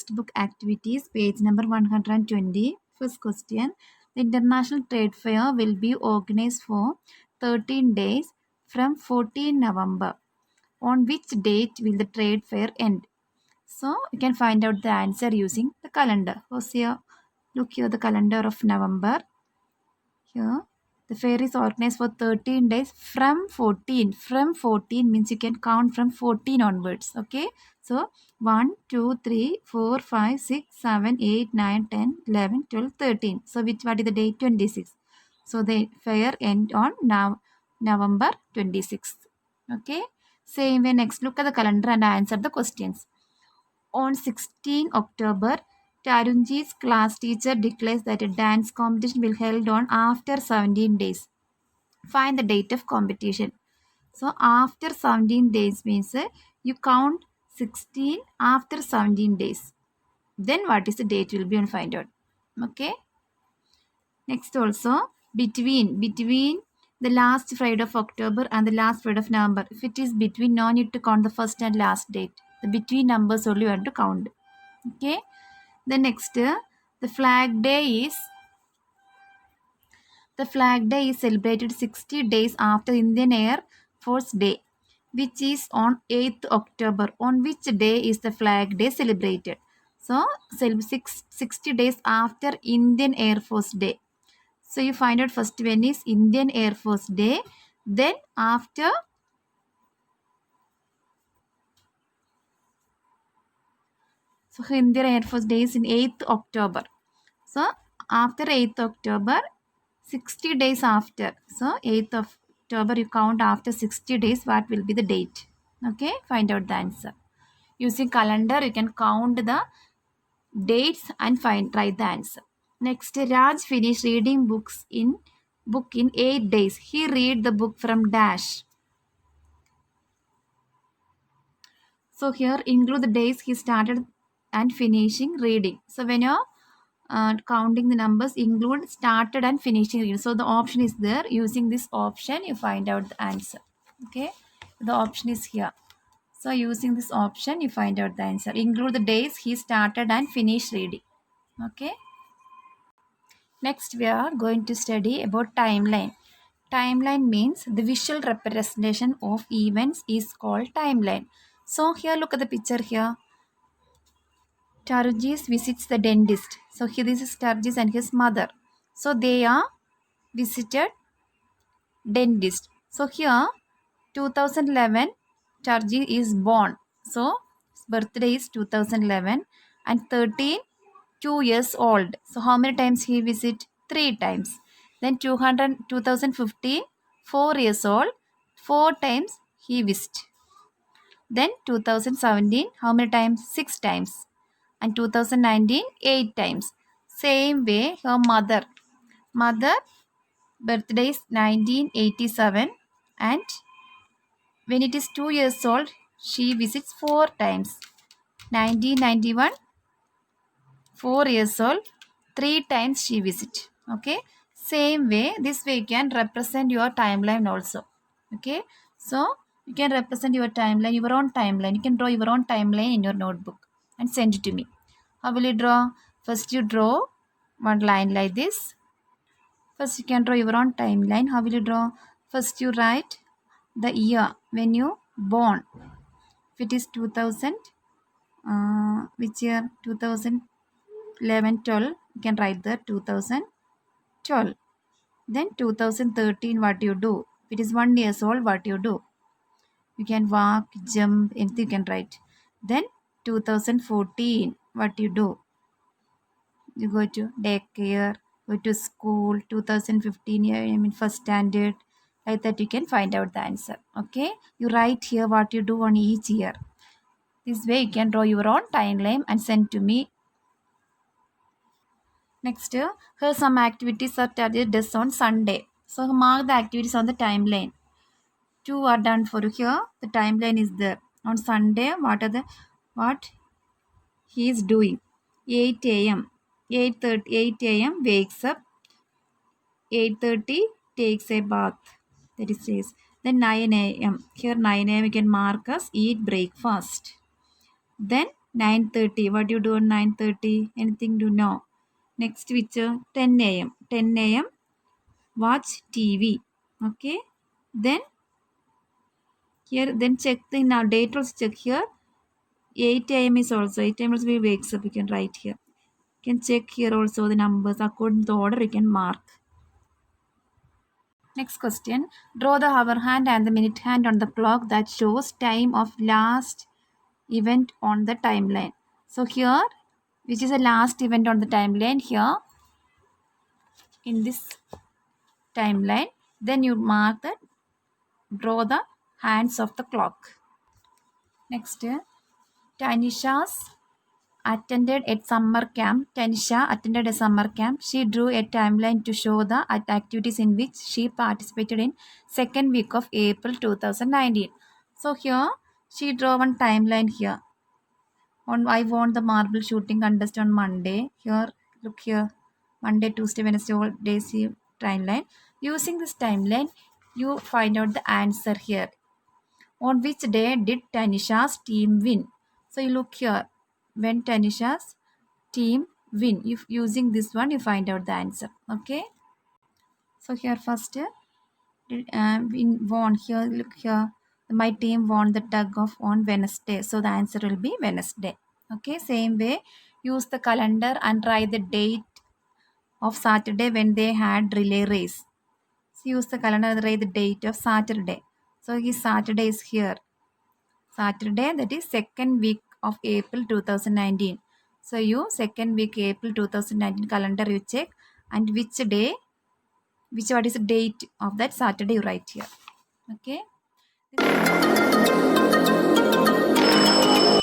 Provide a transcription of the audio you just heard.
textbook activities, page number 120. First question. The International Trade Fair will be organized for 13 days from 14 November. On which date will the trade fair end? So you can find out the answer using the calendar. So here, look here the calendar of November. Here, the fair is organized for 13 days from 14. From 14 means you can count from 14 onwards. Okay. So 1, 2, 3, 4, 5, 6, 7, 8, 9, 10, 11, 12, 13. So what is the date? 26. So the fair end on now November 26th. Okay. Same way, next look at the calendar and answer the questions. On 16 October, Tarunji's class teacher declares that a dance competition will be held on after 17 days. Find the date of competition. So after 17 days means you count 16 after 17 days. Then what is the date will be and find out. Okay. Next also between the last Friday of October and the last Friday of November. If it is between, no need to count the first and last date. The between numbers only you have to count. Okay. The next, the Flag Day is celebrated 60 days after Indian Air Force Day, which is on 8th October. On which day is the Flag Day celebrated? So 60 days after Indian Air Force Day. So you find out first when is Indian Air Force Day, then after Indian Air Force Day is in 8th October. So after 8th October, 60 days after. So 8th of October you count after 60 days, what will be the date? Okay, find out the answer. Using calendar you can count the dates and write the answer. Next, Raj finished reading book in 8 days. He read the book from dash. So here include the days he started and finishing reading. So when you're counting the numbers, include started and finishing reading. So the option is there. Using this option you find out the answer. Okay, the option is here. So using this option you find out the answer. Include the days he started and finished reading. Okay. Next we are going to study about timeline. Timeline means the visual representation of events is called timeline. So here look at the picture here. Tarujis visits the dentist. So here this is Tarujis and his mother. So they are visited dentist. So here 2011 Tarji is born. So his birthday is 2011 and 13 2 years old. So how many times he visit? 3 times. Then 2015 4 years old, 4 times he visit. Then 2017 how many times? 6 times. And 2019 8 times. Same way her mother birthday is 1987 and when it is 2 years old she visits 4 times. 1991 4 years old 3 times she visit. Okay, same way this way you can represent your timeline also. Okay, so you can represent your timeline, your own timeline. You can draw your own timeline in your notebook and send it to me. How will you draw? First you draw one line like this. First you can draw your own timeline. How will you draw? First you write the year when you born. If it is 2000, which year? 2011, 12. You can write the 2012. Then 2013, what you do? If it is 1 years old, what you do? You can walk, jump, anything you can write. Then 2014, what you do? You go to daycare, go to school. 2015 year, I mean first standard. Like that you can find out the answer. Okay, you write here what you do on each year. This way you can draw your own timeline and send to me. Next, here some activities are does on Sunday. So mark the activities on the timeline. 2 are done for you here. The timeline is there. On Sunday, what he is doing? 8 a.m. 8 a.m. wakes up. 8:30 takes a bath. That is says. Then 9 a.m. Here 9 a.m. you can mark as eat breakfast. Then 9:30. What do you do on 9:30? Anything to know? Next which 10 a.m. 10 a.m. Watch TV. Okay. Then here, then check the now date also check here. 8 a.m. is also 8 a.m. also we wakes up. You can write here. You can check here also the numbers according to the order. You can mark. Next question. Draw the hour hand and the minute hand on the clock that shows time of last event on the timeline. So here, which is the last event on the timeline here in this timeline, then you mark that, draw the hands of the clock. Next, Tanisha's attended a summer camp. Tanisha attended a summer camp. She drew a timeline to show the activities in which she participated in second week of April 2019. So here she drew one timeline here. I won the marble shooting contest on Monday. Here, look here, Monday, Tuesday, Wednesday, all days timeline. Using this timeline, you find out the answer here. On which day did Tanisha's team win? So you look here, when Tanisha's team win. If using this one, you find out the answer. Okay. So here first, won here. Look here, my team won the tug of on Wednesday. So the answer will be Wednesday. Okay. Same way, use the calendar and write the date of Saturday when they had relay race. So use the calendar and write the date of Saturday. So his Saturday is here. Saturday, that is second week of April 2019. So you second week April 2019 calendar you check, and which day, what is the date of that Saturday you write here. Okay.